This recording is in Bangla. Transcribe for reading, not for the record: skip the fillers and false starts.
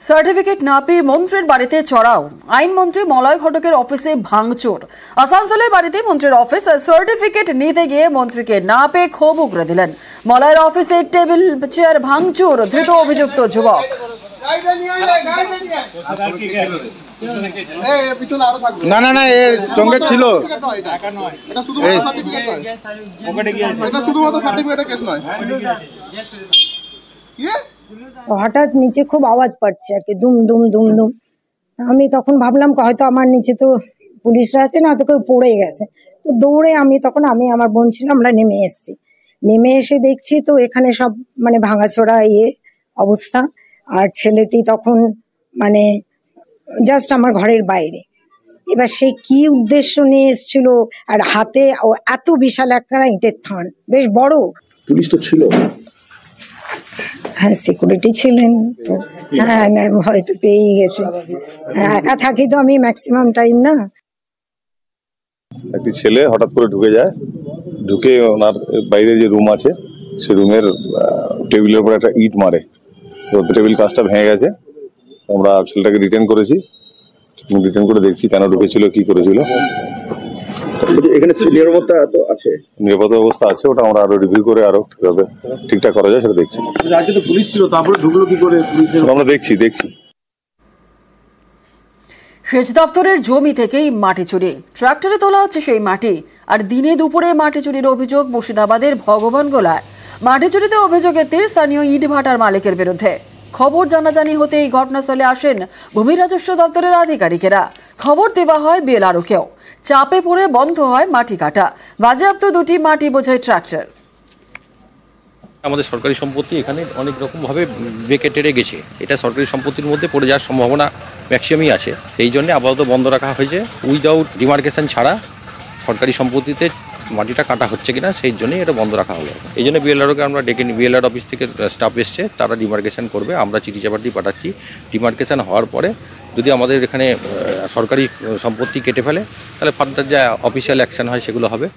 সার্টিফিকেট না পেয়ে মন্ত্রীর বাড়িতে চড়াও। আইনমন্ত্রী মলয় ঘটকের অফিসে ভাঙচুর। আসানসোলের বাড়িতে মন্ত্রীর অফিস সার্টিফিকেট নিতে গিয়ে মন্ত্রীকে না পেয়ে ক্ষোভ উগরে দিলেন। মলয়ের অফিসে টেবিল চেয়ার ভাঙচুর, ধৃত অভিযুক্ত যুবক। না না না এর সঙ্গে ছিল। হঠাৎ নিচে খুব আওয়াজ পাচ্ছে আর কি, দুম দুম দুম দুম। আমি তখন ভাবলাম হয়তো আমার নিচে তো পুলিশরা আছে, না তো কেউ পড়ে গেছে। তো দৌড়ে আমি আমার বোন ছিল, আমরা নেমে এসেছি। নেমে এসে দেখছি তো এখানে সব ভাঙাচোরা অবস্থা। আর ছেলেটি তখন জাস্ট আমার ঘরের বাইরে। এবার সে কি উদ্দেশ্য নিয়ে এসেছিল, আর হাতে এত বিশাল একটা ইটের থান, বেশ বড়। পুলিশ তো ছিল, হ্যাঁ সিকিউরিটি ছিলেন তো। হ্যাঁ না হয়তো পেয়েই গেছে। একা থাকি তো আমি ম্যাক্সিমাম টাইম না। একটি ছেলে হঠাৎ করে ঢুকে ওনার বাইরে যে রুম আছে সে রুমের টেবিলের উপর একটা ইট মারে। তো টেবিল কাজটা ভেঙে গেছে। আমরা ছেলেটাকে ডিটেইন করেছি। ডিটেইন করে দেখছি কেন ঢুকেছিল, কি করেছিল। এখানে নিরাপত্তা তো আছে, নিরাপত্তা ব্যবস্থা আছে, ওটা আমরা আরো রিভিউ করে আরো কিভাবে ঠিকঠাক করা যায় সেটা দেখছি। আগে তো পুলিশ ছিল, তারপরে ঢুকলো কি করে পুলিশের? আমরা দেখছি। সেচ দপ্তরের জমি থেকেই মাটি চুরি, ট্রাক্টরে তোলা হচ্ছে সেই মাটি। আর দিনে দুপুরে মাটি চুরির অভিযোগ মুর্শিদাবাদের ভগবানগোলায়। মাটি চুরিতে অভিযোগের তীর স্থানীয় ইট ভাটার মালিকের বিরুদ্ধে। খবর জানাজানি হতেই ঘটনাস্থলে আসেন ভূমি রাজস্ব দপ্তরের আধিকারিকেরা। খবর দেওয়া হয় বিএলআরওকেও। চাপে পড়ে বন্ধ হয় মাটি কাটা। বাজেয়াপ্ত দুটি মাটি বোঝাই ট্রাক্টর। আমাদের সরকারি সম্পত্তি এখানে অনেক রকমভাবে বেঁকে টেরে গেছে। এটা সরকারি সম্পত্তির মধ্যে পড়ে যাওয়ার সম্ভাবনা ম্যাক্সিমামই আছে। এই জন্য আপাতত বন্ধ রাখা হয়েছে। উইদাউট ডিমার্কেশন ছাড়া সরকারি সম্পত্তিতে মাটিটা কাটা হচ্ছে কিনা সেই জন্যই এটা বন্ধ রাখা হলো। এই জন্য বিএলআরওকে আমরা ডেকে নিই। বিএলআর অফিস থেকে স্টাফ এসছে, তারা ডিমার্কেশন করবে। আমরা চিঠি চাপার দিয়ে পাঠাচ্ছি। ডিমার্কেশন হওয়ার পরে যদি আমাদের এখানে সরকারি সম্পত্তি কেটে ফেলে তাহলে ফার্দার যা অফিসিয়াল অ্যাকশন হয় সেগুলো হবে।